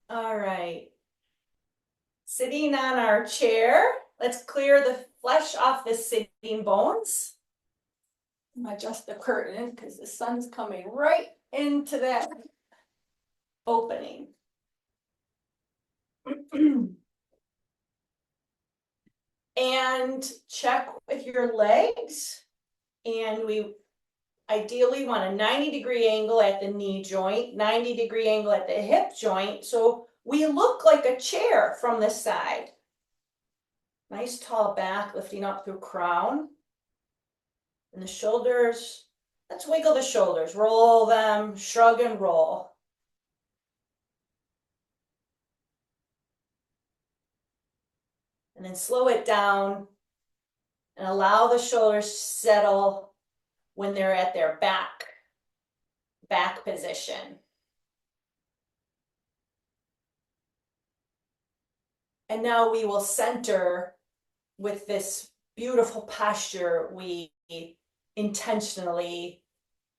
All right. Sitting on our chair, let's clear the flesh off the sitting bones. Adjust the curtain because the sun's coming right into that opening. And check with your legs. And we ideally want a 90-degree angle at the knee joint, 90-degree angle at the hip joint. So we look like a chair from the side. Nice tall back lifting up through crown. And the shoulders, let's wiggle the shoulders, roll them, shrug and roll. And then slow it down and allow the shoulders to settle when they're at their back position. And now we will center with this beautiful posture we intentionally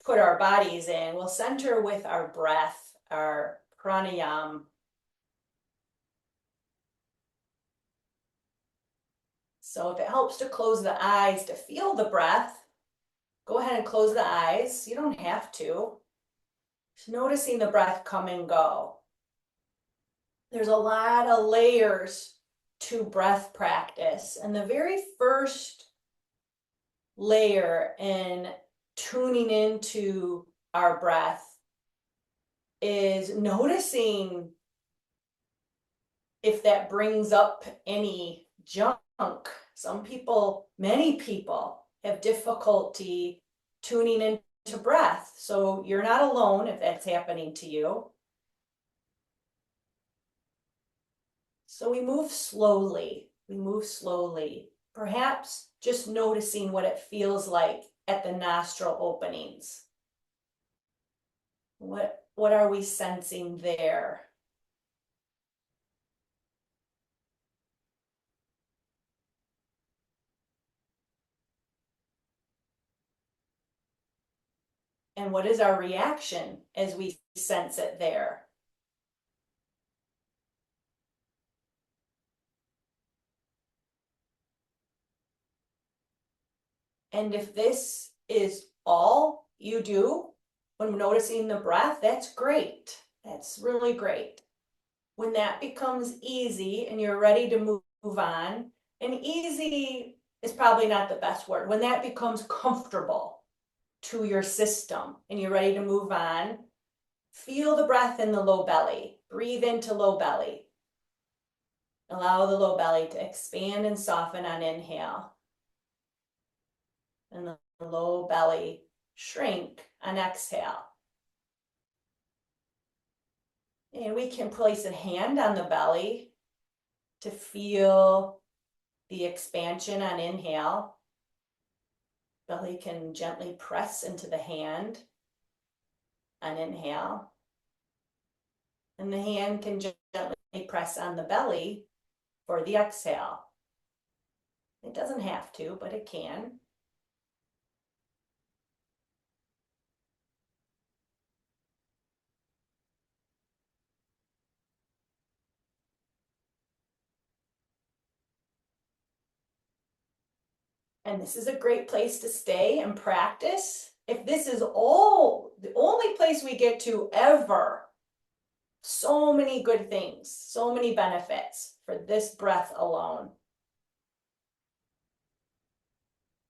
put our bodies in. We'll center with our breath, our pranayama. So if it helps to close the eyes to feel the breath, go ahead and close the eyes. You don't have to. Just noticing the breath come and go. There's a lot of layers to breath practice. And the very first layer in tuning into our breath is noticing if that brings up any junk. Some people, many people, have difficulty tuning into breath. So you're not alone if that's happening to you. So we move slowly. We move slowly. Perhaps just noticing what it feels like at the nostril openings. What are we sensing there? And what is our reaction as we sense it there? And if this is all you do when noticing the breath, that's great. That's really great. When that becomes easy and you're ready to move on, and easy is probably not the best word. When that becomes comfortable to your system and you're ready to move on, feel the breath in the low belly. Breathe into low belly. Allow the low belly to expand and soften on inhale. And the low belly shrink on exhale. And we can place a hand on the belly to feel the expansion on inhale. Belly can gently press into the hand on inhale. And the hand can gently press on the belly for the exhale. It doesn't have to, but it can. And this is a great place to stay and practice. If this is all the only place we get to ever, so many good things, so many benefits for this breath alone.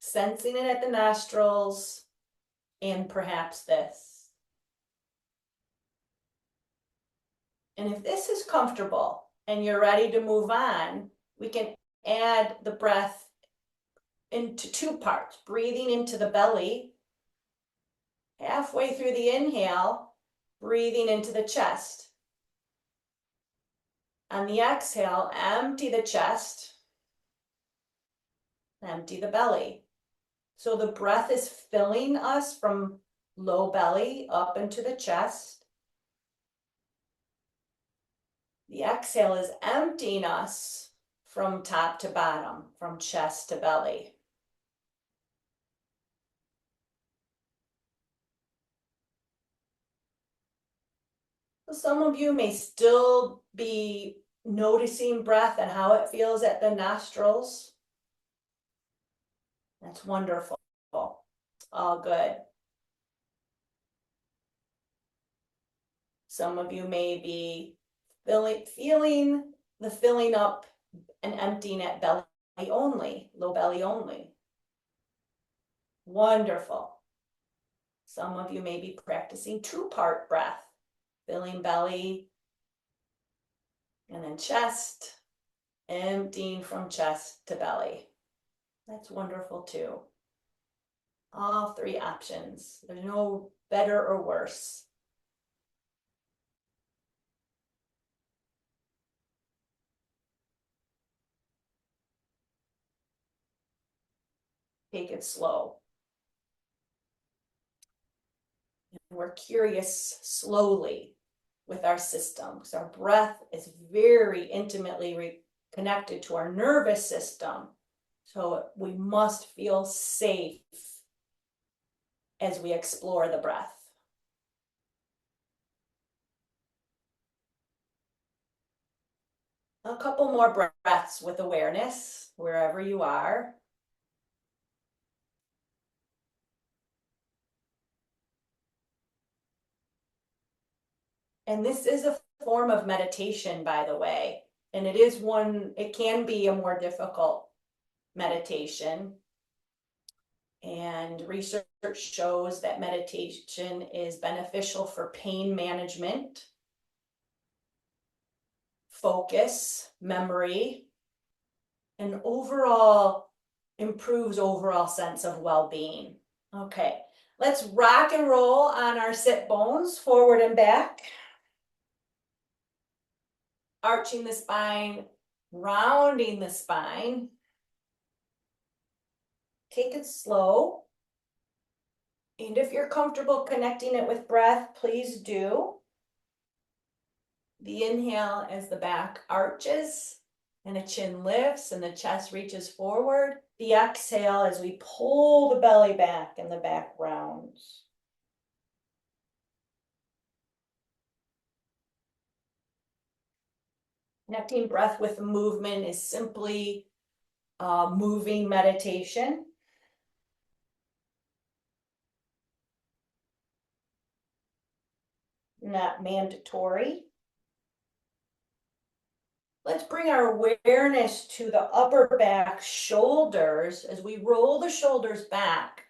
Sensing it at the nostrils and perhaps this. And if this is comfortable and you're ready to move on, we can add the breath into two parts, breathing into the belly, halfway through the inhale, breathing into the chest. On the exhale, empty the chest, empty the belly. So the breath is filling us from low belly up into the chest. The exhale is emptying us from top to bottom, from chest to belly. Some of you may still be noticing breath and how it feels at the nostrils. That's wonderful. All good. Some of you may be feeling the filling up and emptying at belly only, low belly only. Wonderful. Some of you may be practicing two-part breath, filling belly and then chest, emptying from chest to belly. That's wonderful too. All three options. There's no better or worse. Take it slow. We're curious slowly with our system because our breath is very intimately connected to our nervous system. So we must feel safe as we explore the breath. A couple more breaths with awareness wherever you are. And this is a form of meditation, by the way. And it can be a more difficult meditation. And research shows that meditation is beneficial for pain management, focus, memory, and overall improves overall sense of well-being. Okay, let's rock and roll on our sit bones, forward and back. Arching the spine, rounding the spine. Take it slow. And if you're comfortable connecting it with breath, please do. The inhale as the back arches and the chin lifts and the chest reaches forward. The exhale as we pull the belly back and the back rounds. Connecting breath with movement is simply moving meditation. Not mandatory. Let's bring our awareness to the upper back, shoulders. As we roll the shoulders back,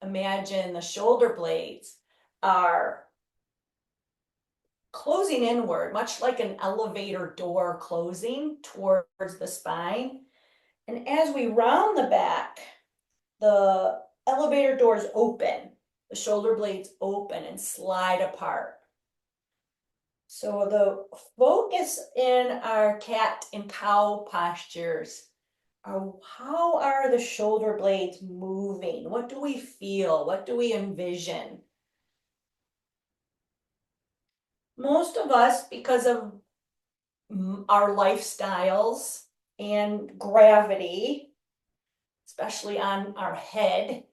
imagine the shoulder blades are closing inward, much like an elevator door closing towards the spine. And as we round the back, the elevator doors open, the shoulder blades open and slide apart. So the focus in our cat and cow postures are how are the shoulder blades moving? What do we feel? What do we envision? Most of us, because of our lifestyles and gravity, especially on our head,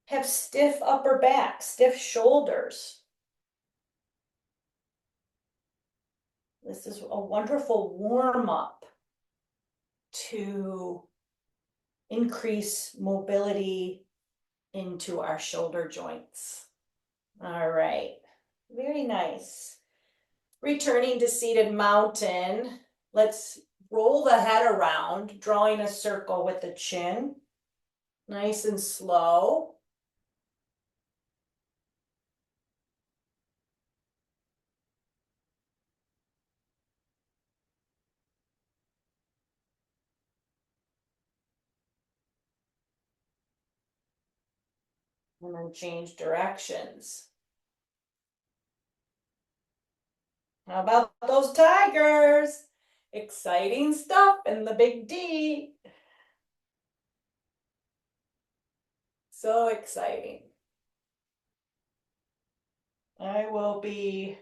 have stiff upper back, stiff shoulders. This is a wonderful warm-up to increase mobility into our shoulder joints. All right, very nice. Returning to seated mountain, let's roll the head around, drawing a circle with the chin. Nice and slow. And then change directions. How about those tigers? Exciting stuff in the big D. So exciting. I will be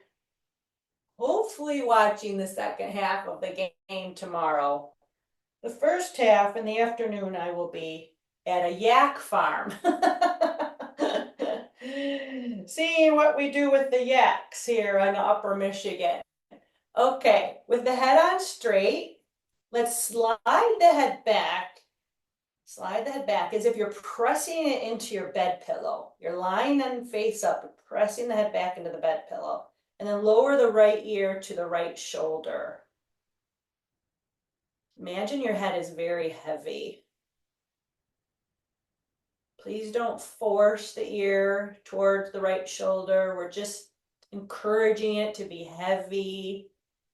hopefully watching the second half of the game tomorrow. The first half in the afternoon, I will be at a yak farm. Seeing what we do with the yaks here in Upper Michigan. Okay, with the head on straight, let's slide the head back. Slide the head back as if you're pressing it into your bed pillow. You're lying and face up, pressing the head back into the bed pillow. And then lower the right ear to the right shoulder. Imagine your head is very heavy. Please don't force the ear towards the right shoulder. We're just encouraging it to be heavy,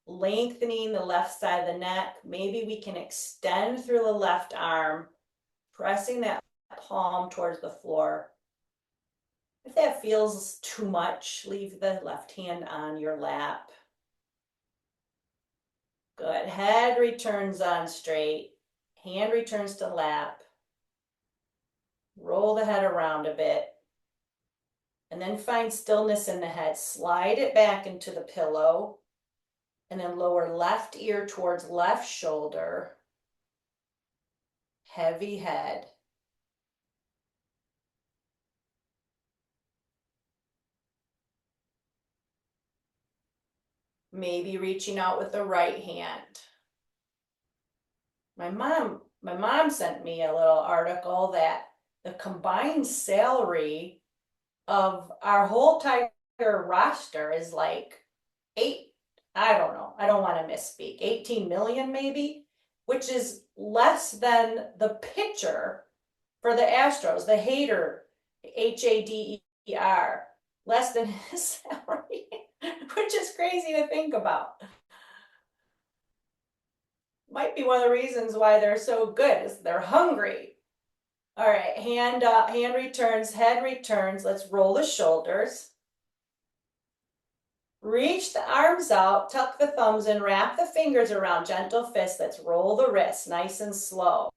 lengthening the left side of the neck. Maybe we can extend through the left arm, pressing that palm towards the floor. If that feels too much, leave the left hand on your lap. Good. Head returns on straight. Hand returns to lap. Roll the head around a bit. And then find stillness in the head. Slide it back into the pillow. And then lower left ear towards left shoulder. Heavy head. Maybe reaching out with the right hand. My mom sent me a little article that the combined salary of our whole Tiger roster is like I don't know, I don't want to misspeak, 18 million maybe, which is less than the pitcher for the Astros, the Hader, Hader, less than his salary, which is crazy to think about. Might be one of the reasons why they're so good is they're hungry. All right, hand returns, head returns. Let's roll the shoulders. Reach the arms out, tuck the thumbs in, wrap the fingers around, gentle fist. Let's roll the wrists, nice and slow.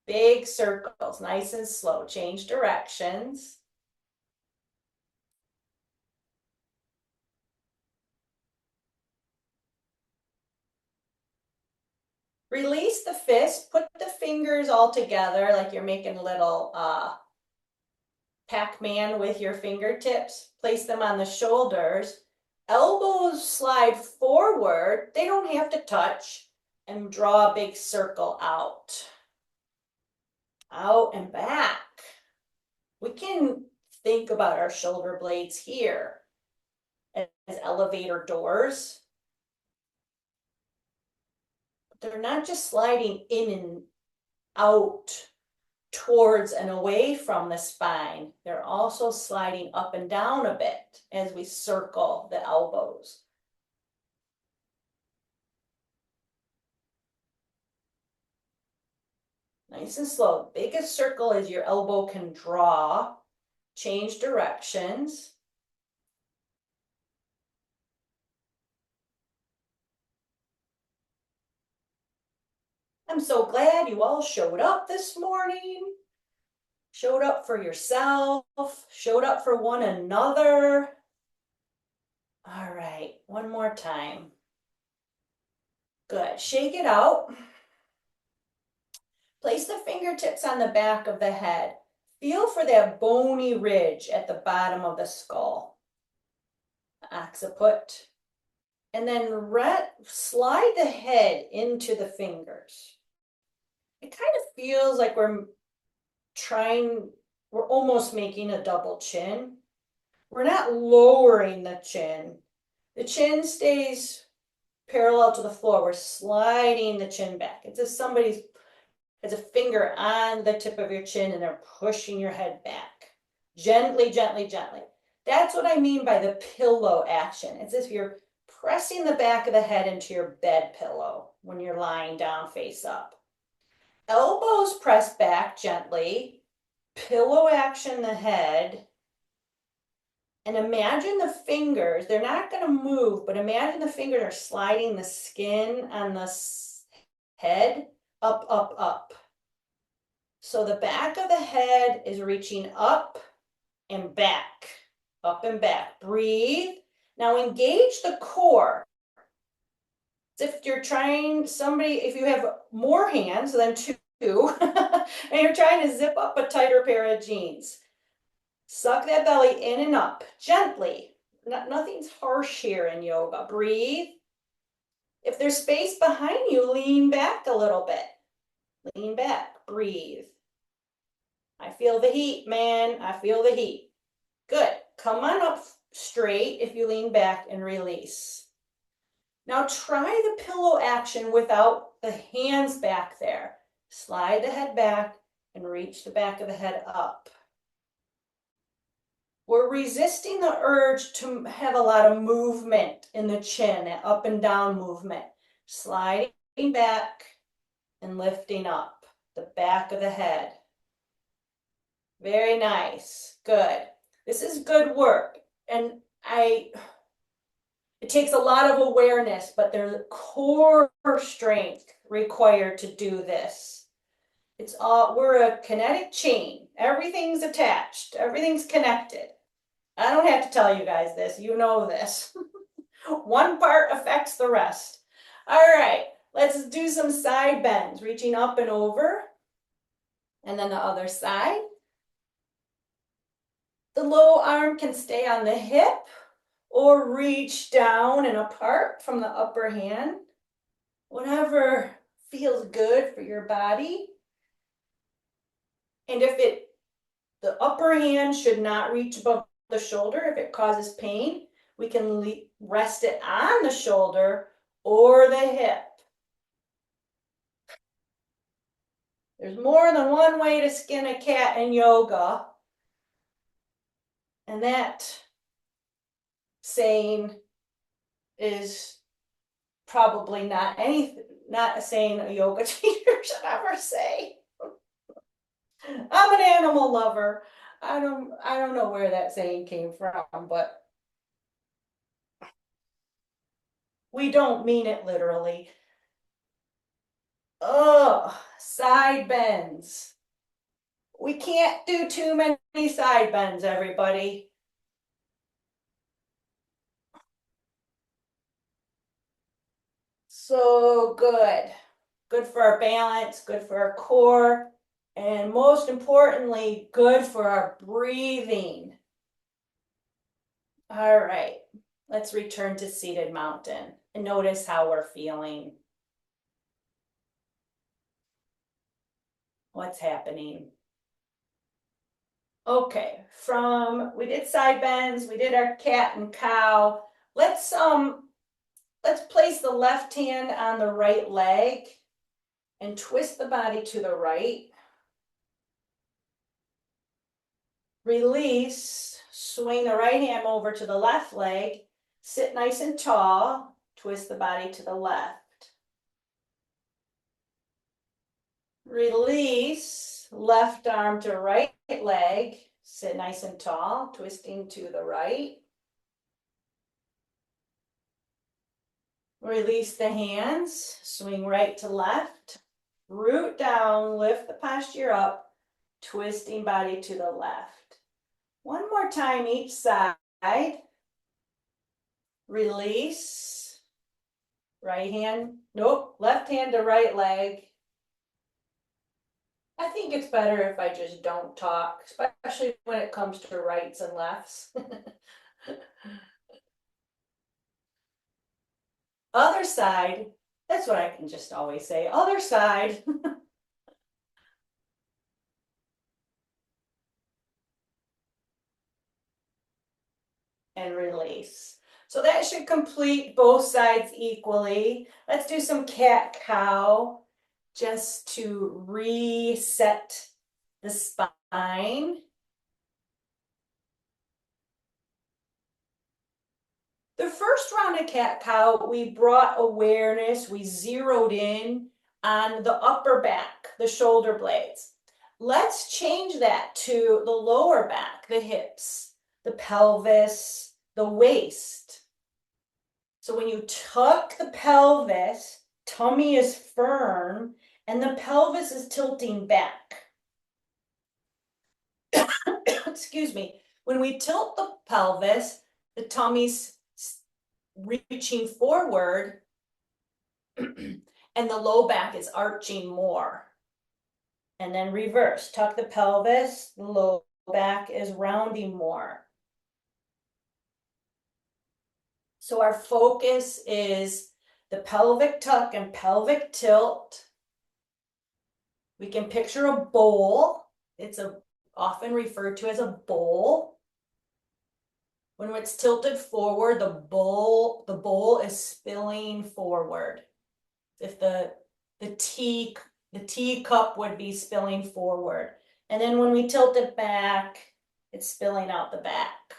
Big circles, nice and slow. Change directions. Release the fist, put the fingers all together like you're making a little Pac-Man with your fingertips. Place them on the shoulders. Elbows slide forward. They don't have to touch. And draw a big circle out. Out and back. We can think about our shoulder blades here as elevator doors. They're not just sliding in and out towards and away from the spine. They're also sliding up and down a bit as we circle the elbows. Nice and slow. Biggest circle as your elbow can draw. Change directions. I'm so glad you all showed up this morning. Showed up for yourself. Showed up for one another. All right, one more time. Good. Shake it out. Place the fingertips on the back of the head. Feel for that bony ridge at the bottom of the skull. Occiput. And then slide the head into the fingers. It kind of feels like we're almost making a double chin. We're not lowering the chin. The chin stays parallel to the floor. We're sliding the chin back. It's as somebody's has a finger on the tip of your chin and they're pushing your head back. Gently, gently, gently. That's what I mean by the pillow action. It's as if you're pressing the back of the head into your bed pillow when you're lying down face up. Elbows press back gently. Pillow action the head. And imagine the fingers, they're not going to move, but imagine the fingers are sliding the skin on the head up, up, up. So the back of the head is reaching up and back, up and back. Breathe. Now engage the core. As if you're trying if you have more hands than two, and you're trying to zip up a tighter pair of jeans. Suck that belly in and up gently. Nothing's harsh here in yoga. Breathe. If there's space behind you, lean back a little bit. Lean back. Breathe. I feel the heat, man. I feel the heat. Good. Come on up straight if you lean back and release. Now try the pillow action without the hands back there. Slide the head back and reach the back of the head up. We're resisting the urge to have a lot of movement in the chin, that up and down movement. Sliding back and lifting up the back of the head. Very nice. Good. This is good work. And it takes a lot of awareness, but there's core strength required to do this. We're a kinetic chain. Everything's attached. Everything's connected. I don't have to tell you guys this. You know this. One part affects the rest. All right, let's do some side bends, reaching up and over. And then the other side. The low arm can stay on the hip or reach down and apart from the upper hand. Whatever feels good for your body. And the upper hand should not reach above the shoulder. If it causes pain, we can rest it on the shoulder or the hip. There's more than one way to skin a cat in yoga. And that saying is probably not a saying a yoga teacher should ever say. I'm an animal lover. I don't know where that saying came from, but we don't mean it literally. Oh, side bends. We can't do too many side bends, everybody. So good. Good for our balance, good for our core, and most importantly, good for our breathing. All right, let's return to seated mountain and notice how we're feeling. What's happening? Okay, we did side bends, we did our cat and cow. Let's place the left hand on the right leg and twist the body to the right. Release, swing the right hand over to the left leg, sit nice and tall, twist the body to the left. Release, left arm to right leg, sit nice and tall, twisting to the right. Release the hands, swing right to left, root down, lift the posture up, twisting body to the left. One more time each side. Release, right hand, nope, left hand to right leg. I think it's better if I just don't talk, especially when it comes to rights and lefts. Other side, that's what I can just always say, other side. And release. So that should complete both sides equally. Let's do some cat-cow just to reset the spine. The first round of cat-cow, we brought awareness, we zeroed in on the upper back, the shoulder blades. Let's change that to the lower back, the hips, the pelvis, the waist. So when you tuck the pelvis, tummy is firm and the pelvis is tilting back. Excuse me. When we tilt the pelvis, the tummy's reaching forward and the low back is arching more. And then reverse, tuck the pelvis, the low back is rounding more. So our focus is the pelvic tuck and pelvic tilt. We can picture a bowl. It's often referred to as a bowl. When it's tilted forward, the bowl is spilling forward. If the tea cup would be spilling forward. And then when we tilt it back, it's spilling out the back.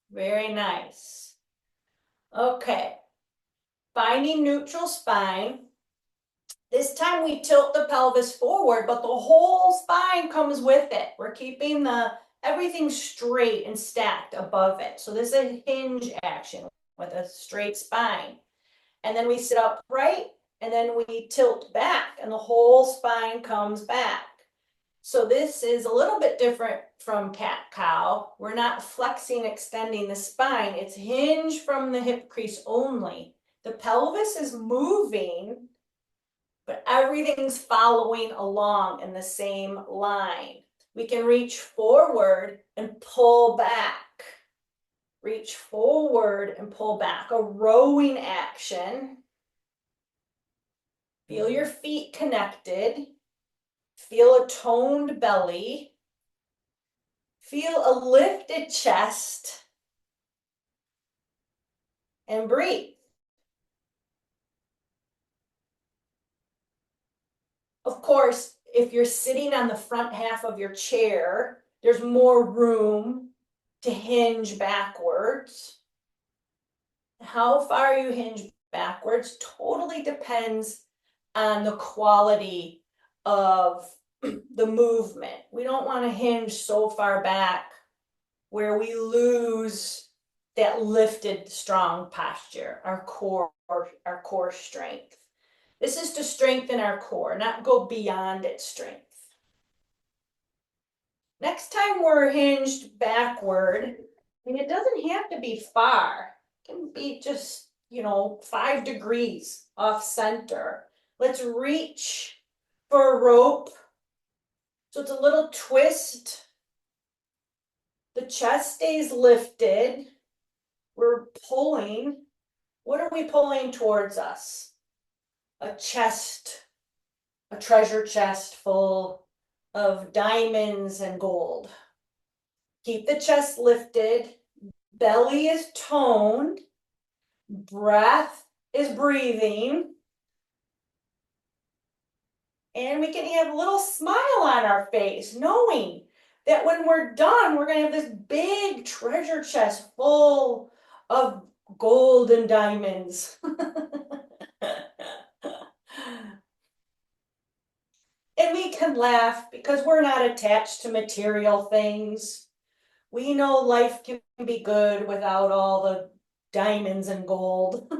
Very nice. Okay. Finding neutral spine. This time we tilt the pelvis forward, but the whole spine comes with it. We're keeping everything straight and stacked above it. So this is a hinge action with a straight spine. And then we sit upright and then we tilt back and the whole spine comes back. So this is a little bit different from cat-cow. We're not flexing, extending the spine. It's hinge from the hip crease only. The pelvis is moving, but everything's following along in the same line. We can reach forward and pull back. Reach forward and pull back. A rowing action. Feel your feet connected. Feel a toned belly. Feel a lifted chest. And breathe. Of course, if you're sitting on the front half of your chair, there's more room to hinge backwards. How far you hinge backwards totally depends on the quality of the movement. We don't want to hinge so far back where we lose that lifted, strong posture, our core strength. This is to strengthen our core, not go beyond its strength. Next time we're hinged backward, it doesn't have to be far. It can be just, 5 degrees off center. Let's reach for a rope. So it's a little twist. The chest stays lifted. We're pulling. What are we pulling towards us? A chest, a treasure chest full of diamonds and gold. Keep the chest lifted. Belly is toned. Breath is breathing. And we can have a little smile on our face, knowing that when we're done, we're going to have this big treasure chest full of gold and diamonds. And we can laugh because we're not attached to material things. We know life can be good without all the diamonds and gold.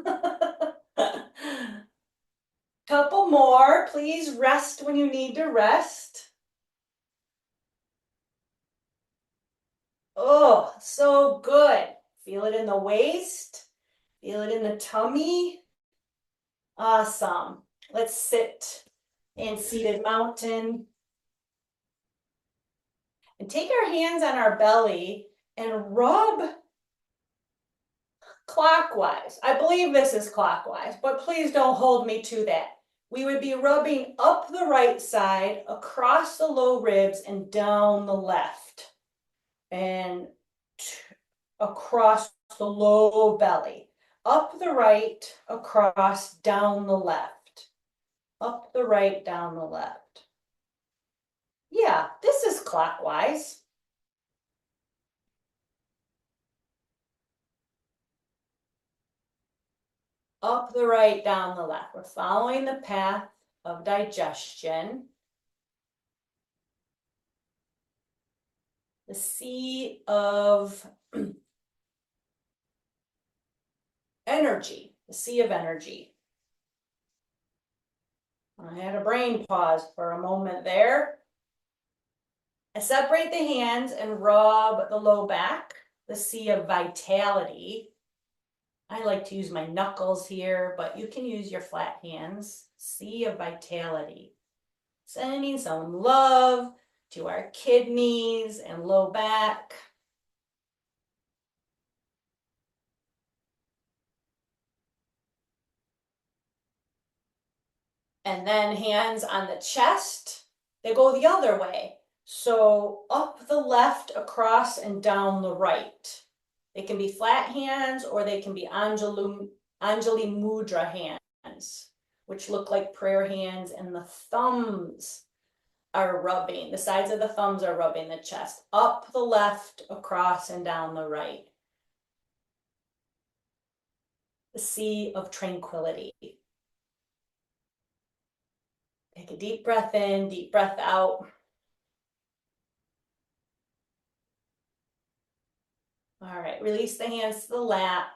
Couple more, please rest when you need to rest. Oh, so good. Feel it in the waist, feel it in the tummy. Awesome. Let's sit in seated mountain. And take our hands on our belly and rub clockwise. I believe this is clockwise, but please don't hold me to that. We would be rubbing up the right side, across the low ribs, and down the left. And across the low belly. Up the right, across, down the left. Up the right, down the left. Yeah, this is clockwise. Up the right, down the left. We're following the path of digestion. The sea of energy, the sea of energy. I had a brain pause for a moment there. I separate the hands and rub the low back, the sea of vitality. I like to use my knuckles here, but you can use your flat hands. Sea of vitality. Sending some love to our kidneys and low back. And then hands on the chest. They go the other way. So up the left, across, and down the right. They can be flat hands or they can be Anjali Mudra hands, which look like prayer hands, and the thumbs are rubbing, the sides of the thumbs are rubbing the chest, up the left, across, and down the right. The sea of tranquility. Take a deep breath in, deep breath out. All right, release the hands to the lap.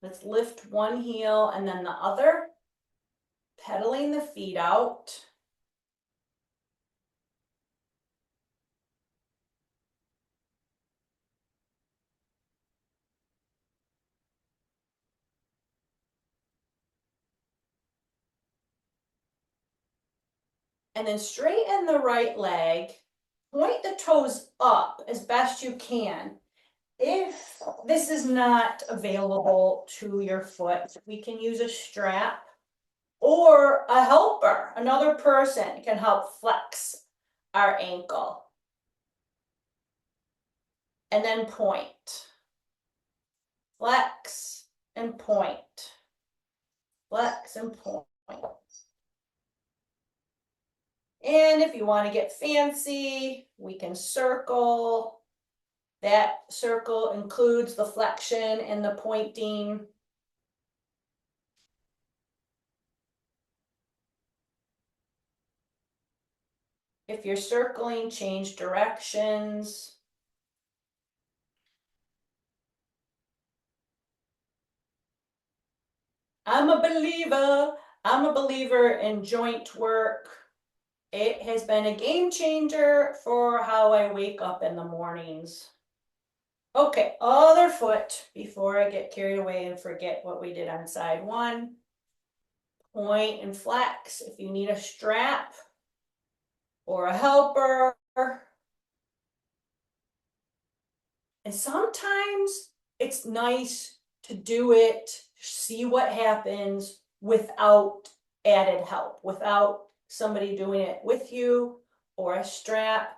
Let's lift one heel and then the other, pedaling the feet out. And then straighten the right leg. Point the toes up as best you can. If this is not available to your foot, we can use a strap or a helper. Another person can help flex our ankle. And then point. Flex and point. Flex and point. And if you want to get fancy, we can circle. That circle includes the flexion and the pointing. If you're circling, change directions. I'm a believer. I'm a believer in joint work. It has been a game changer for how I wake up in the mornings. Okay, other foot before I get carried away and forget what we did on side one. Point and flex. If you need a strap or a helper. And sometimes it's nice to do it, see what happens without added help, without somebody doing it with you or a strap.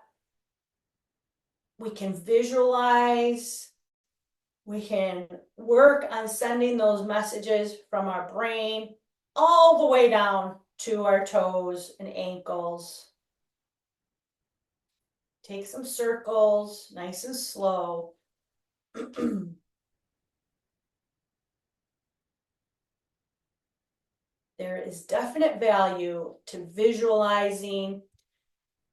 We can visualize, we can work on sending those messages from our brain all the way down to our toes and ankles. Take some circles, nice and slow. There is definite value to visualizing,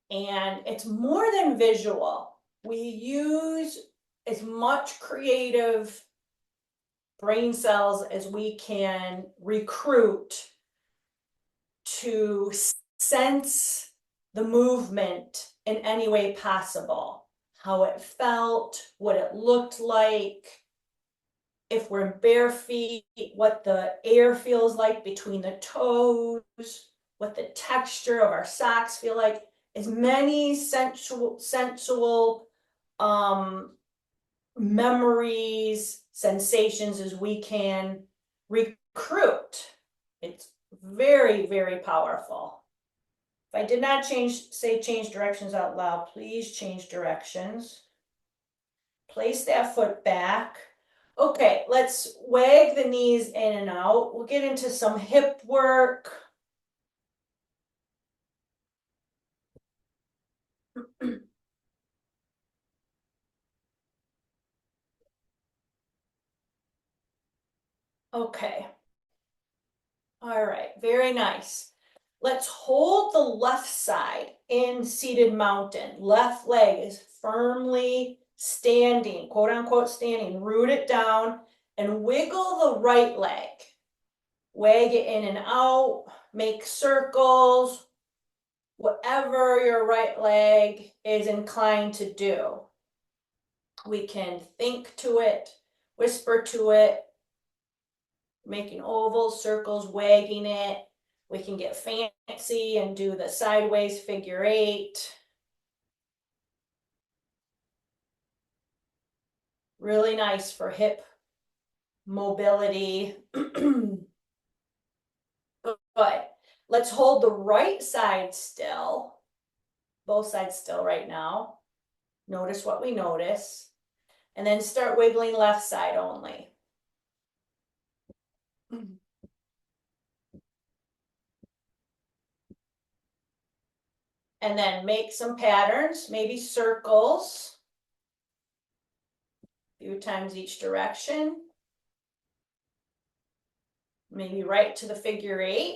and it's more than visual. We use as much creative brain cells as we can recruit to sense the movement in any way possible, how it felt, what it looked like. If we're in bare feet, what the air feels like between the toes, what the texture of our socks feel like, as many sensual memories, sensations as we can recruit. It's very, very powerful. If I did not say change directions out loud, please change directions. Place that foot back. Okay, let's wag the knees in and out. We'll get into some hip work. Okay. All right, very nice. Let's hold the left side in seated mountain. Left leg is firmly standing, quote unquote standing. Root it down and wiggle the right leg. Wag it in and out, make circles, whatever your right leg is inclined to do. We can think to it, whisper to it, making ovals, circles, wagging it. We can get fancy and do the sideways figure 8. Really nice for hip mobility. Good. Let's hold the right side still, both sides still right now. Notice what we notice. And then start wiggling left side only. And then make some patterns, maybe circles, a few times each direction. Maybe right to the figure 8.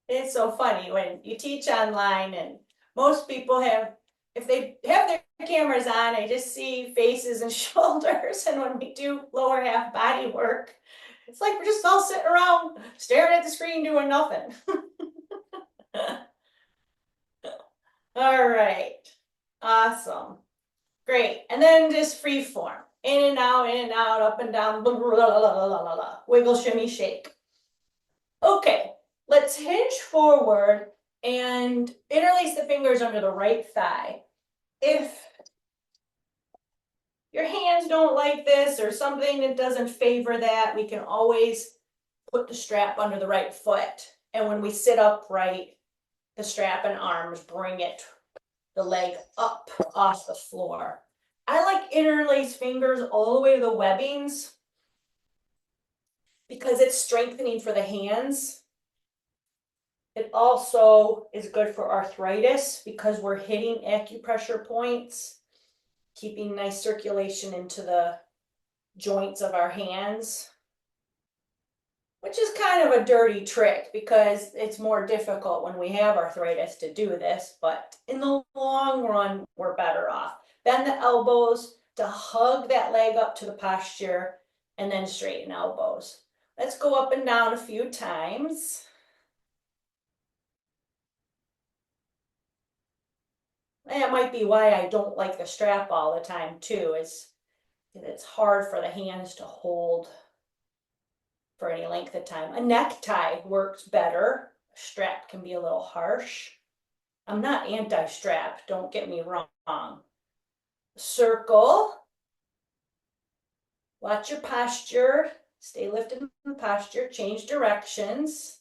It's so funny when you teach online and most people have, if they have their cameras on, I just see faces and shoulders. And when we do lower half body work, it's like we're just all sitting around staring at the screen doing nothing. All right, awesome, great. And then just free form, in and out, up and down, blah, blah, blah, blah, blah, blah, blah. Wiggle, shimmy, shake. Okay, let's hinge forward and interlace the fingers under the right thigh. If your hands don't like this or something that doesn't favor that, we can always put the strap under the right foot. And when we sit upright, the strap and arms bring the leg up off the floor. I like interlace fingers all the way to the webbings because it's strengthening for the hands. It also is good for arthritis because we're hitting acupressure points, keeping nice circulation into the joints of our hands, which is kind of a dirty trick because it's more difficult when we have arthritis to do this, but in the long run, we're better off. Bend the elbows to hug that leg up to the posture and then straighten elbows. Let's go up and down a few times. That might be why I don't like the strap all the time too, is it's hard for the hands to hold for any length of time. A necktie works better. A strap can be a little harsh. I'm not anti-strap, don't get me wrong. Circle. Watch your posture. Stay lifted in the posture. Change directions.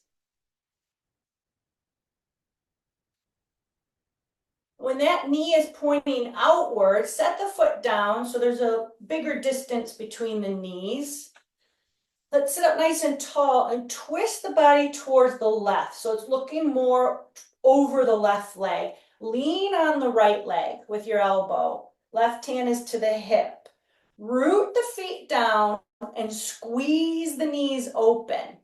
When that knee is pointing outward, set the foot down so there's a bigger distance between the knees. Let's sit up nice and tall and twist the body towards the left. So it's looking more over the left leg. Lean on the right leg with your elbow. Left hand is to the hip. Root the feet down and squeeze the knees open.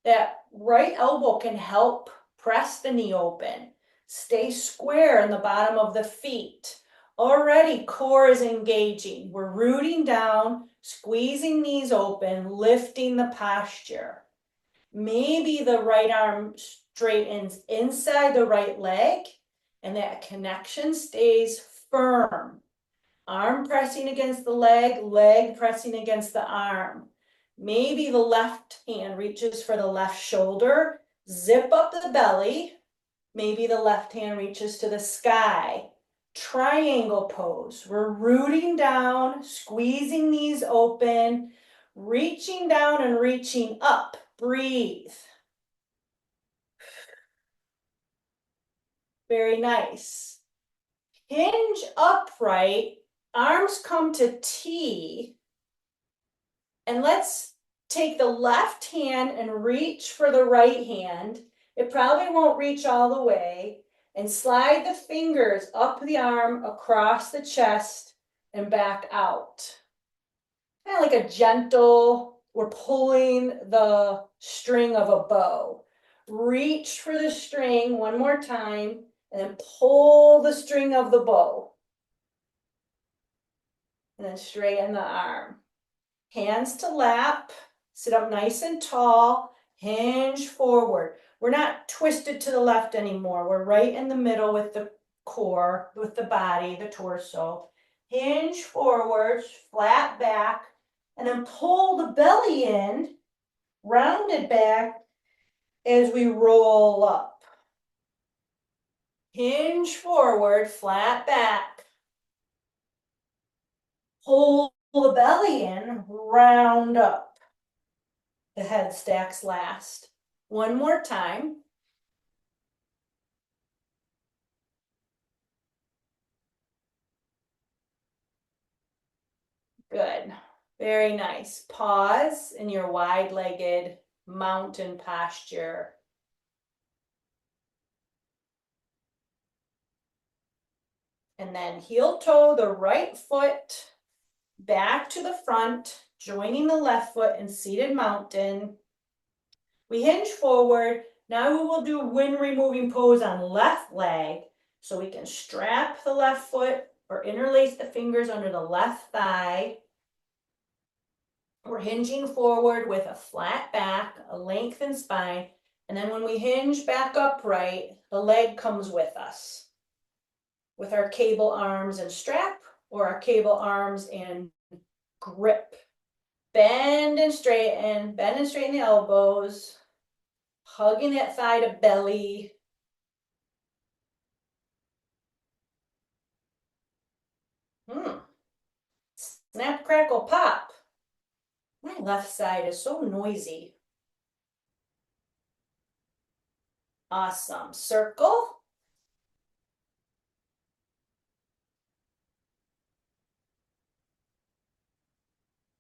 That right elbow can help press the knee open. Stay square in the bottom of the feet. Already core is engaging. We're rooting down, squeezing knees open, lifting the posture. Maybe the right arm straightens inside the right leg and that connection stays firm. Arm pressing against the leg, leg pressing against the arm. Maybe the left hand reaches for the left shoulder, zip up the belly. Maybe the left hand reaches to the sky. Triangle pose. We're rooting down, squeezing knees open, reaching down and reaching up. Breathe. Very nice. Hinge upright, arms come to T. And let's take the left hand and reach for the right hand. It probably won't reach all the way. And slide the fingers up the arm, across the chest, and back out. Kind of like a gentle, we're pulling the string of a bow. Reach for the string one more time, and then pull the string of the bow. And then straighten the arm. Hands to lap, sit up nice and tall, hinge forward. We're not twisted to the left anymore. We're right in the middle with the core, with the body, the torso. Hinge forwards, flat back, and then pull the belly in, rounded back as we roll up. Hinge forward, flat back. Pull the belly in, round up. The head stacks last. One more time. Good. Very nice. Pause in your wide-legged mountain posture. And then heel toe the right foot back to the front, joining the left foot in seated mountain. We hinge forward. Now we will do wind removing pose on left leg. So we can strap the left foot or interlace the fingers under the left thigh. We're hinging forward with a flat back, a lengthened spine, and then when we hinge back upright, the leg comes with us. With our cable arms and strap, or our cable arms and grip. Bend and straighten the elbows, hugging that thigh to belly. Snap, crackle, pop. My left side is so noisy. Awesome. Circle.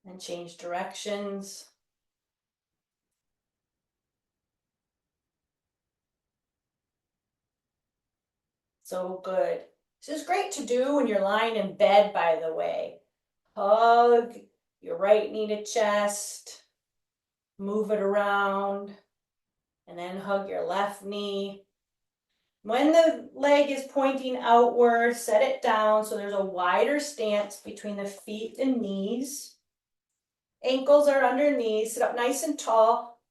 And change directions. So good. This is great to do when you're lying in bed, by the way. Hug your right knee to chest. Move it around. And then hug your left knee. When the leg is pointing outward, set it down so there's a wider stance between the feet and knees. Ankles are under knees. Sit up nice and tall.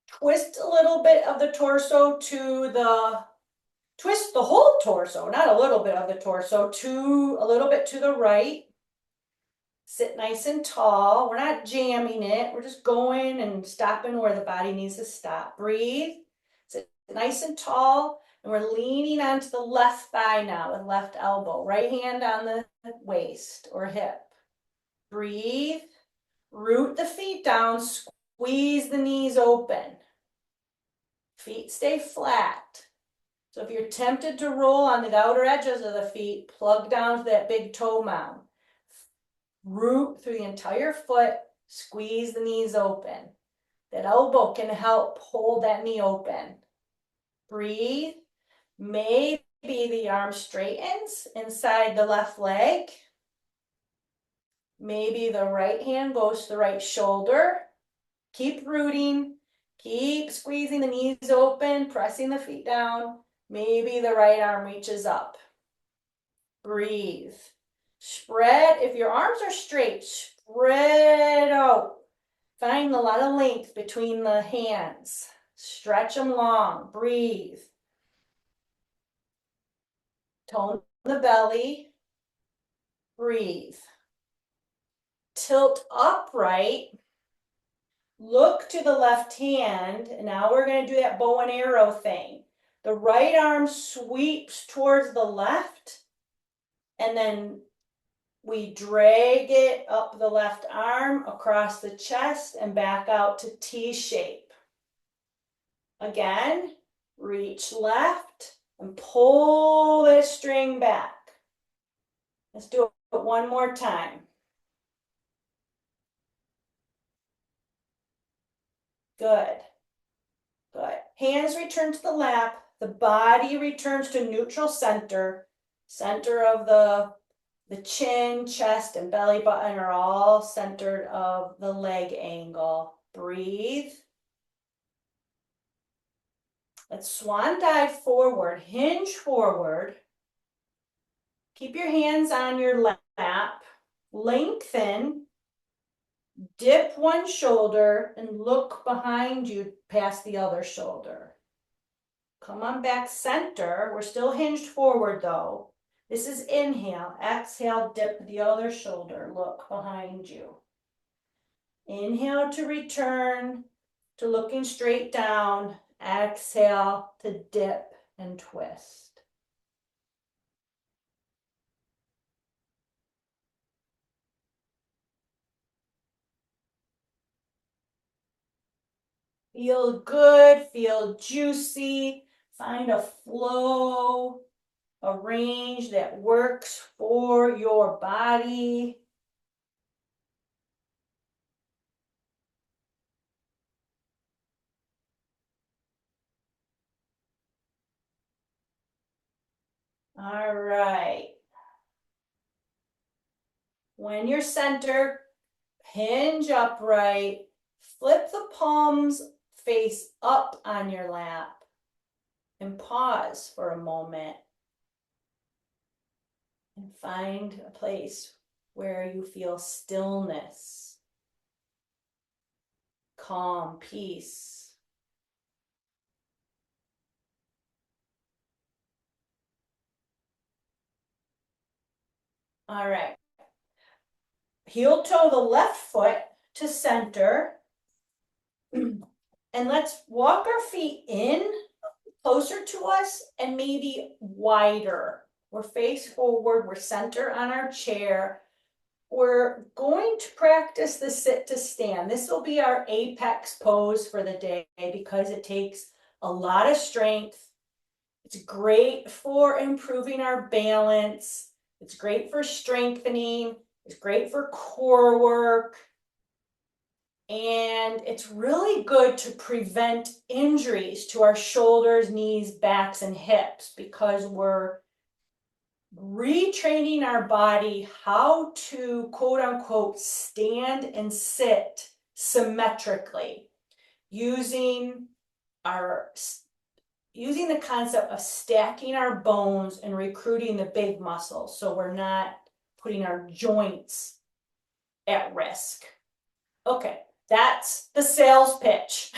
Twist a little bit of the torso to the, twist the whole torso, not a little bit of the torso, to a little bit to the right. Sit nice and tall. We're not jamming it. We're just going and stopping where the body needs to stop. Breathe. Sit nice and tall. And we're leaning onto the left thigh now with left elbow. Right hand on the waist or hip. Breathe. Root the feet down. Squeeze the knees open. Feet stay flat. So if you're tempted to roll on the outer edges of the feet, plug down to that big toe mound. Root through the entire foot, squeeze the knees open. That elbow can help hold that knee open. Breathe. Maybe the arm straightens inside the left leg. Maybe the right hand goes to the right shoulder. Keep rooting. Keep squeezing the knees open, pressing the feet down. Maybe the right arm reaches up. Breathe. Spread, if your arms are straight, spread out. Find a lot of length between the hands. Stretch them long. Breathe. Tone the belly. Breathe. Tilt upright. Look to the left hand. And now we're going to do that bow and arrow thing. The right arm sweeps towards the left. And then we drag it up the left arm, across the chest, and back out to T shape. Again, reach left and pull this string back. Let's do it one more time. Good. Good. Hands return to the lap. The body returns to neutral center. Center of the chin, chest, and belly button are all centered of the leg angle. Breathe. Let's swan dive forward, hinge forward. Keep your hands on your lap. Lengthen. Dip one shoulder and look behind you past the other shoulder. Come on back center. We're still hinged forward though. This is inhale. Exhale, dip the other shoulder. Look behind you. Inhale to return to looking straight down. Exhale to dip and twist. Feel good, feel juicy. Find a flow, a range that works for your body. All right. When you're centered, hinge upright, flip the palms face up on your lap, and pause for a moment and find a place where you feel stillness, calm, peace. All right. Heel toe the left foot to center. And let's walk our feet in closer to us and maybe wider. We're face forward, we're center on our chair. We're going to practice the sit to stand. This will be our apex pose for the day because it takes a lot of strength. It's great for improving our balance. It's great for strengthening. It's great for core work. And it's really good to prevent injuries to our shoulders, knees, backs, and hips because we're retraining our body how to quote unquote stand and sit symmetrically using the concept of stacking our bones and recruiting the big muscles so we're not putting our joints at risk. Okay, that's the sales pitch.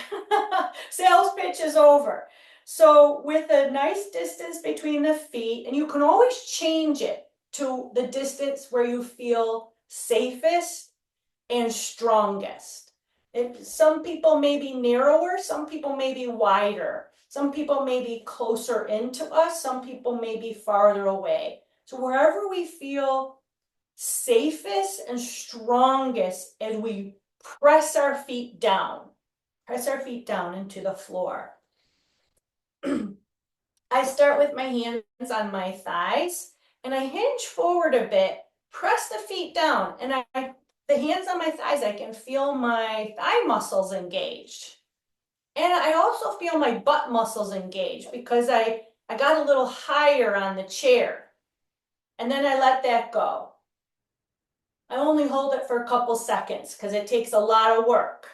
Sales pitch is over. So with a nice distance between the feet, and you can always change it to the distance where you feel safest and strongest. Some people may be narrower, some people may be wider, some people may be closer into us, some people may be farther away. So wherever we feel safest and strongest as we press our feet down into the floor. I start with my hands on my thighs and I hinge forward a bit, press the feet down, and the hands on my thighs, I can feel my thigh muscles engaged. And I also feel my butt muscles engaged because I got a little higher on the chair. And then I let that go. I only hold it for a couple seconds because it takes a lot of work.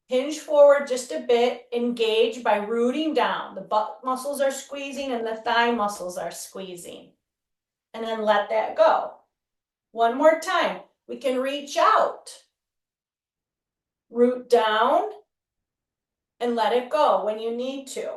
Hinge forward just a bit, engage by rooting down. The butt muscles are squeezing and the thigh muscles are squeezing. And then let that go. One more time. We can reach out. Root down and let it go when you need to.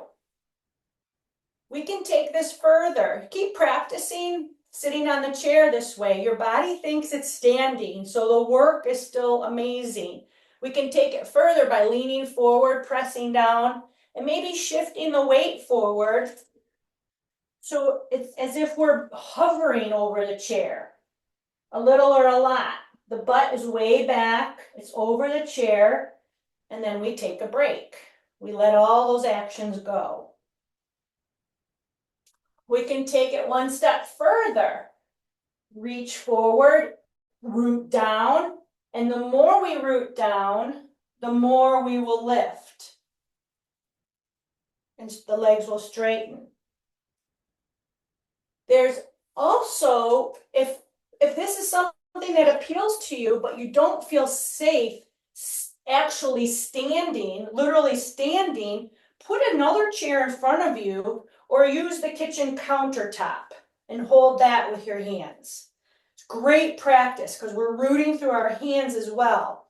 We can take this further. Keep practicing sitting on the chair this way. Your body thinks it's standing, so the work is still amazing. We can take it further by leaning forward, pressing down, and maybe shifting the weight forward. So it's as if we're hovering over the chair, a little or a lot. The butt is way back, it's over the chair, and then we take a break. We let all those actions go. We can take it one step further. Reach forward, root down, and the more we root down, the more we will lift. And the legs will straighten. There's also, if this is something that appeals to you, but you don't feel safe actually standing, literally standing, put another chair in front of you or use the kitchen countertop and hold that with your hands. It's great practice because we're rooting through our hands as well.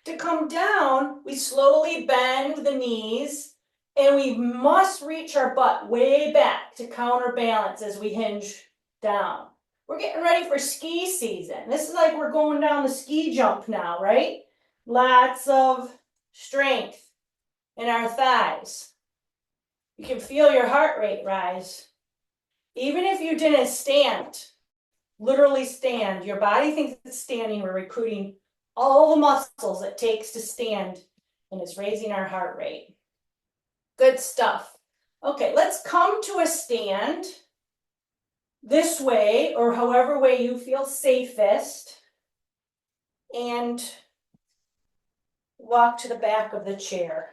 To come down, we slowly bend the knees And we must reach our butt way back to counterbalance as we hinge down. We're getting ready for ski season. This is like we're going down the ski jump now, right? Lots of strength in our thighs. You can feel your heart rate rise. Even if you didn't stand, literally stand, your body thinks it's standing. We're recruiting all the muscles it takes to stand, and it's raising our heart rate. Good stuff. Okay, let's come to a stand this way or however way you feel safest, and walk to the back of the chair.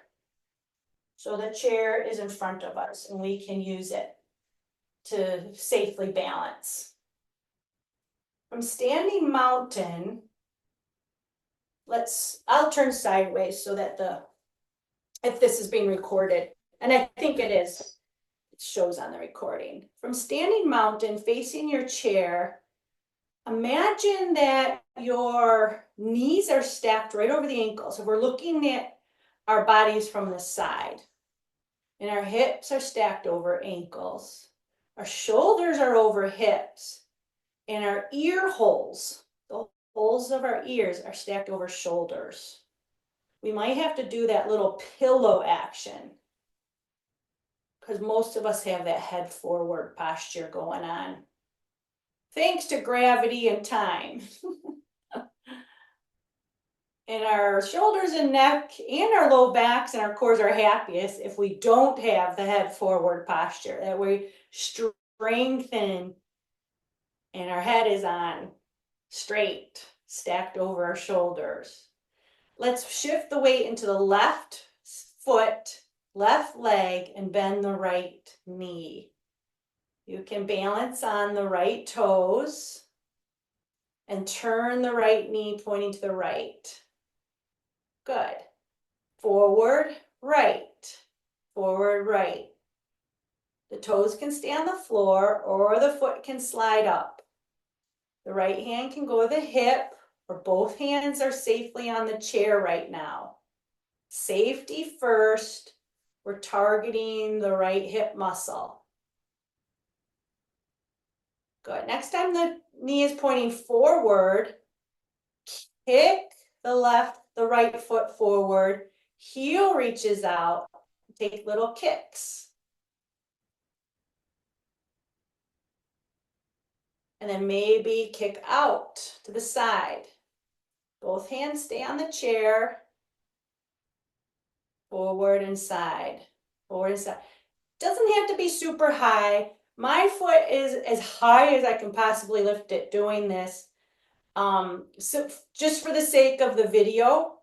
So the chair is in front of us and we can use it to safely balance. From standing mountain, I'll turn sideways so that if this is being recorded, and I think it is, it shows on the recording. From standing mountain, facing your chair, imagine that your knees are stacked right over the ankles. So we're looking at our bodies from the side, and our hips are stacked over ankles. Our shoulders are over hips, and our ear holes, the holes of our ears, are stacked over shoulders. We might have to do that little pillow action because most of us have that head forward posture going on. Thanks to gravity and time. And our shoulders and neck and our low backs and our cores are happiest if we don't have the head forward posture, that we strengthen and our head is on straight, stacked over our shoulders. Let's shift the weight into the left foot, left leg, and bend the right knee. You can balance on the right toes and turn the right knee pointing to the right. Good. Forward, right. Forward, right. The toes can stay on the floor or the foot can slide up. The right hand can go to the hip, or both hands are safely on the chair right now. Safety first. We're targeting the right hip muscle. Good. Next time the knee is pointing forward, kick the right foot forward, heel reaches out, take little kicks. And then maybe kick out to the side. Both hands stay on the chair. Forward and side. Forward and side. Doesn't have to be super high. My foot is as high as I can possibly lift it doing this. So just for the sake of the video,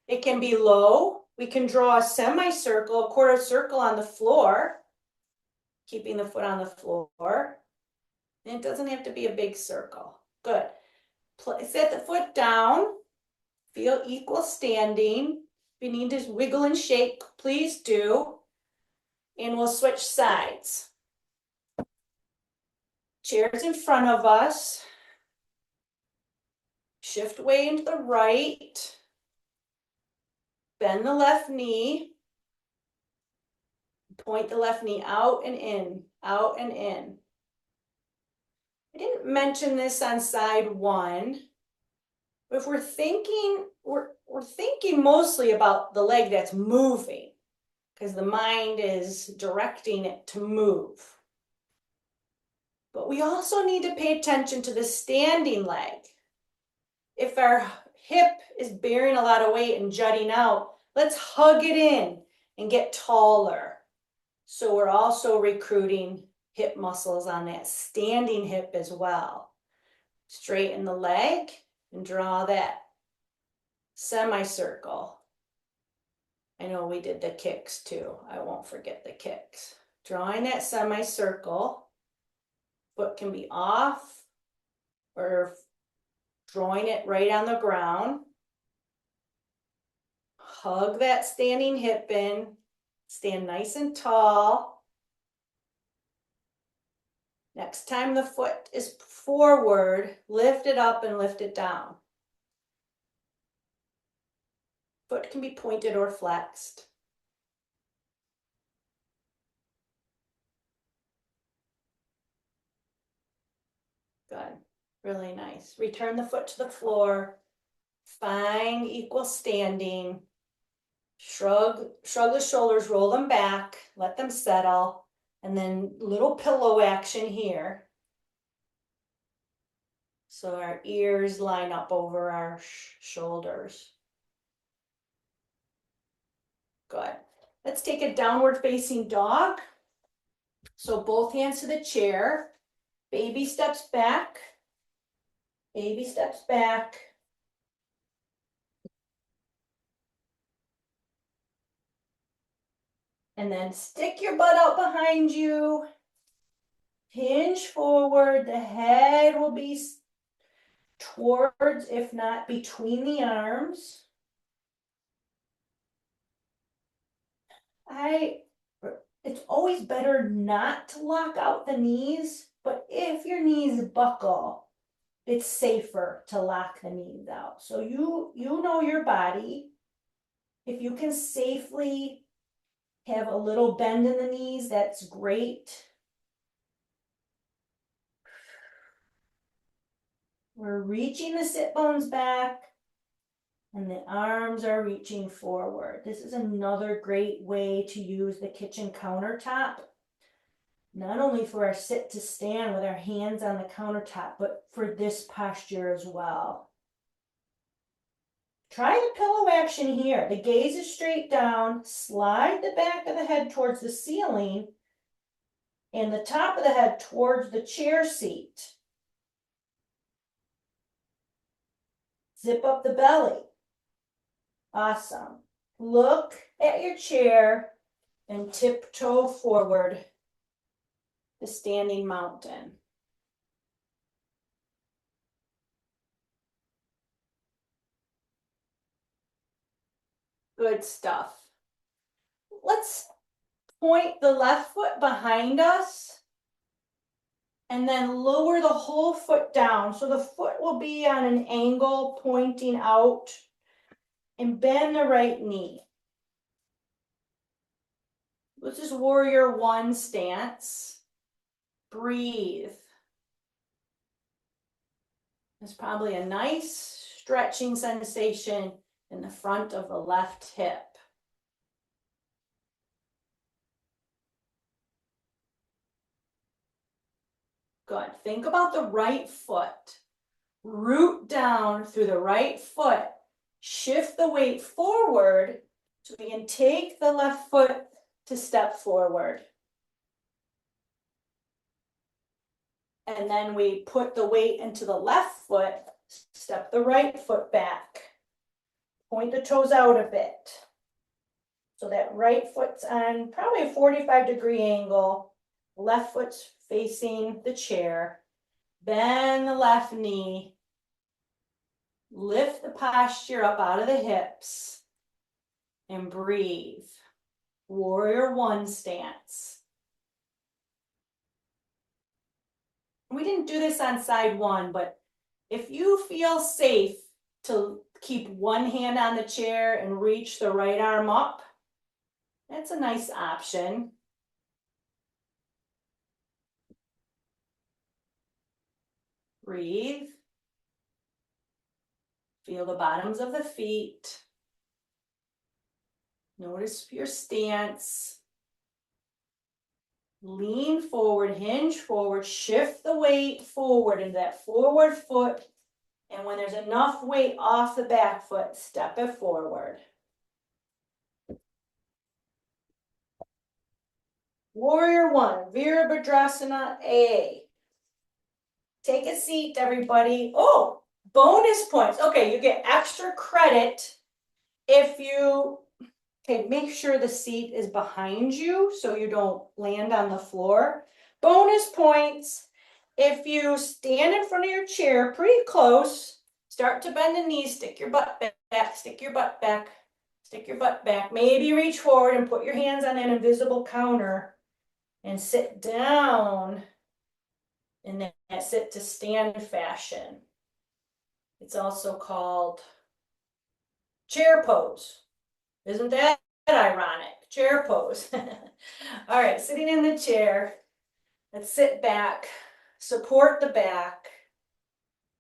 it can be low. We can draw a semicircle, a quarter circle on the floor, keeping the foot on the floor. And it doesn't have to be a big circle. Good. Set the foot down. Feel equal standing. If you need to wiggle and shake, please do. And we'll switch sides. Chair's in front of us. Shift weight into the right. Bend the left knee. Point the left knee out and in, out and in. I didn't mention this on side one, but if we're thinking mostly about the leg that's moving, because the mind is directing it to move. But we also need to pay attention to the standing leg. If our hip is bearing a lot of weight and jutting out, let's hug it in and get taller. So we're also recruiting hip muscles on that standing hip as well. Straighten the leg and draw that semicircle. I know we did the kicks too. I won't forget the kicks. Drawing that semicircle. Foot can be off or drawing it right on the ground. Hug that standing hip in. Stand nice and tall. Next time the foot is forward, lift it up and lift it down. Foot can be pointed or flexed. Good, really nice. Return the foot to the floor. Find equal standing. Shrug the shoulders, roll them back, let them settle, and then little pillow action here. So our ears line up over our shoulders. Good. Let's take a downward facing dog. So both hands to the chair, baby steps back, baby steps back. And then stick your butt out behind you, hinge forward, the head will be towards, if not between the arms. It's always better not to lock out the knees, but if your knees buckle, it's safer to lock the knees out. So you know your body. If you can safely have a little bend in the knees, that's great. We're reaching the sit bones back and the arms are reaching forward. This is another great way to use the kitchen countertop, not only for our sit to stand with our hands on the countertop, but for this posture as well. Try the pillow action here. The gaze is straight down, slide the back of the head towards the ceiling and the top of the head towards the chair seat. Zip up the belly. Awesome. Look at your chair and tiptoe forward the standing mountain. Good stuff. Let's point the left foot behind us and then lower the whole foot down. So the foot will be on an angle pointing out, and bend the right knee. This is warrior one stance. Breathe. There's probably a nice stretching sensation in the front of the left hip. Good. Think about the right foot. Root down through the right foot. Shift the weight forward so we can take the left foot to step forward. And then we put the weight into the left foot, step the right foot back. Point the toes out a bit. So that right foot's on probably a 45-degree angle. Left foot's facing the chair. Bend the left knee. Lift the posture up out of the hips. And breathe. Warrior one stance. We didn't do this on side one, but if you feel safe to keep one hand on the chair and reach the right arm up, that's a nice option. Breathe. Feel the bottoms of the feet. Notice your stance. Lean forward, hinge forward, shift the weight forward into that forward foot. And when there's enough weight off the back foot, step it forward. Warrior one, Virabhadrasana A. Take a seat, everybody. Oh, bonus points. Okay, you get extra credit if you, make sure the seat is behind you so you don't land on the floor. Bonus points if you stand in front of your chair pretty close, start to bend the knees, stick your butt back, stick your butt back, stick your butt back. Maybe reach forward and put your hands on an invisible counter and sit down in that sit to stand fashion. It's also called chair pose. Isn't that ironic? Chair pose. All right, sitting in the chair. Let's sit back, support the back.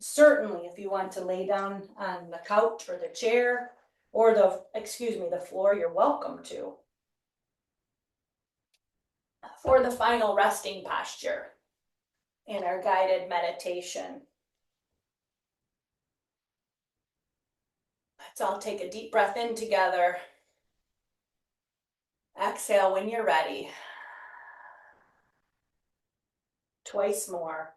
Certainly, if you want to lay down on the couch or the chair or the floor, you're welcome to. For the final resting posture in our guided meditation, let's all take a deep breath in together. Exhale when you're ready. Twice more.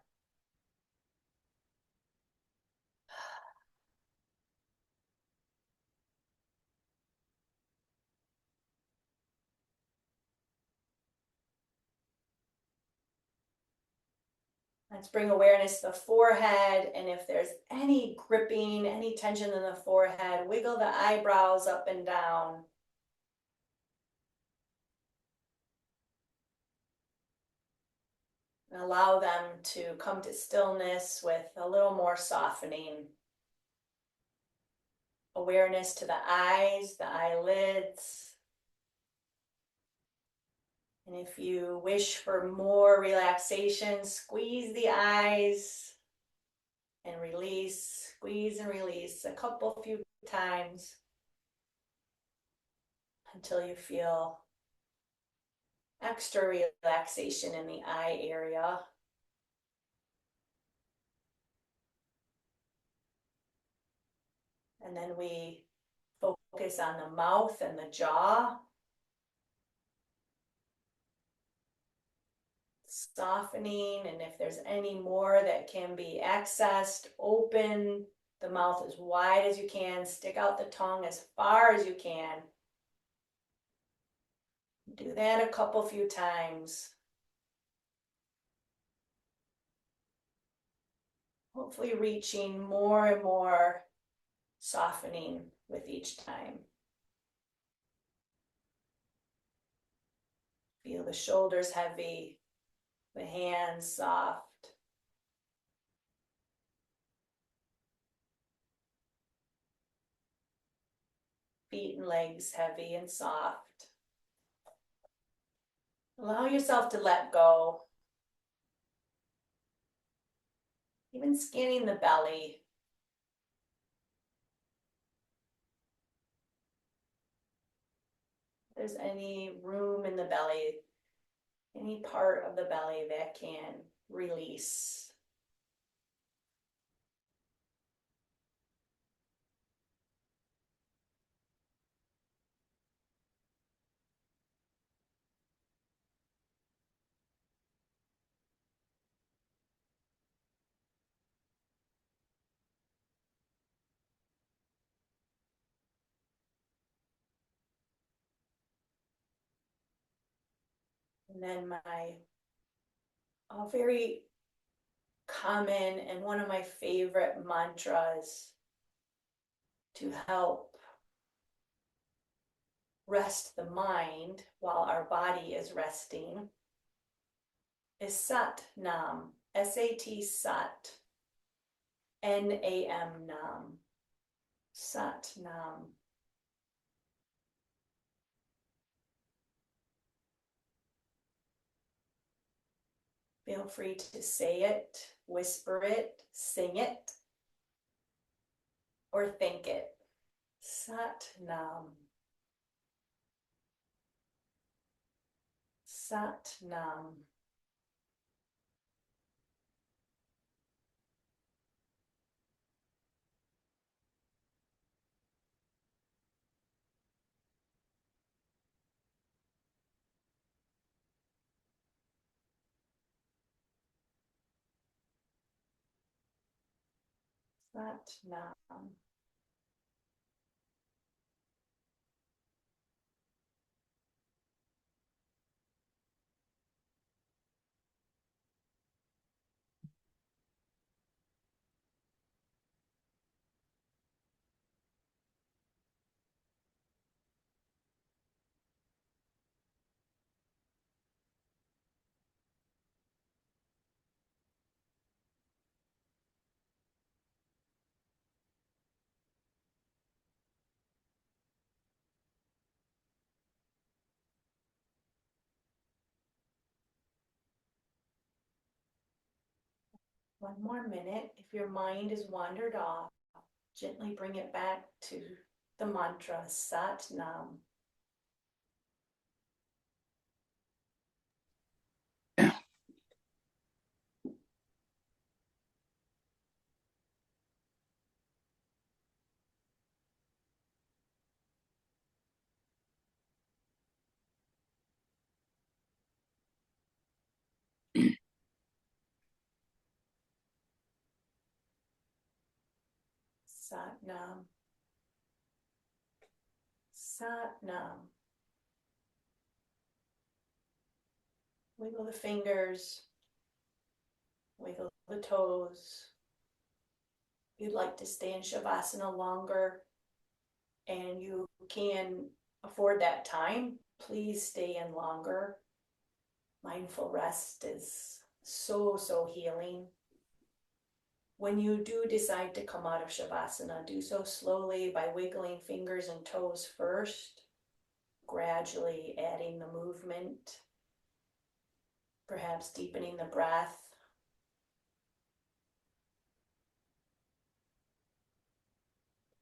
Let's bring awareness to the forehead, and if there's any gripping, any tension in the forehead, wiggle the eyebrows up and down. And allow them to come to stillness with a little more softening. Awareness to the eyes, the eyelids. And if you wish for more relaxation, squeeze the eyes and release, squeeze and release a few times until you feel extra relaxation in the eye area. And then we focus on the mouth and the jaw. Softening, and if there's any more that can be accessed, open the mouth as wide as you can, stick out the tongue as far as you can. Do that a few times. Hopefully reaching more and more softening with each time. Feel the shoulders heavy, the hands soft. Feet and legs heavy and soft. Allow yourself to let go. Even scanning the belly. If there's any room in the belly, any part of the belly that can release. And then a very common and one of my favorite mantras to help rest the mind while our body is resting is Sat Nam, S-A-T Sat, N-A-M Nam, Sat Nam. Feel free to say it, whisper it, sing it, or think it. Sat Nam. Sat Nam. Sat Nam. One more minute. If your mind is wandered off, gently bring it back to the mantra Sat Nam. Sat Nam. Sat Nam. Wiggle the fingers, wiggle the toes. If you'd like to stay in Shavasana longer and you can afford that time, please stay in longer. Mindful rest is so, so healing. When you do decide to come out of Shavasana, do so slowly by wiggling fingers and toes first, gradually adding the movement, perhaps deepening the breath.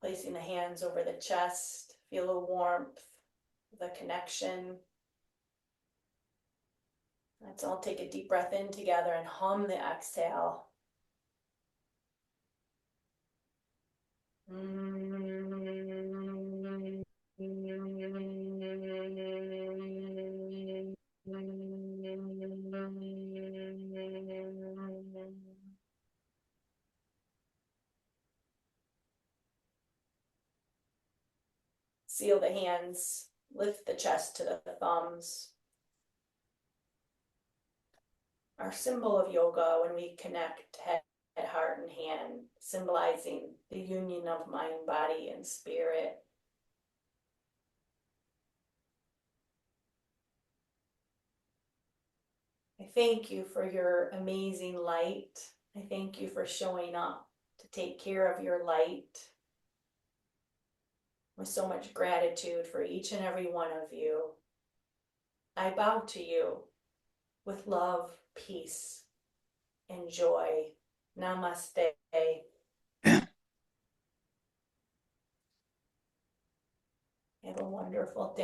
Placing the hands over the chest, feel the warmth, the connection. Let's all take a deep breath in together and hum the exhale. Seal the hands, lift the chest to the thumbs. Our symbol of yoga when we connect head, heart, and hand, symbolizing the union of mind, body, and spirit. I thank you for your amazing light. I thank you for showing up to take care of your light. With so much gratitude for each and every one of you, I bow to you with love, peace, and joy. Namaste. Have a wonderful day.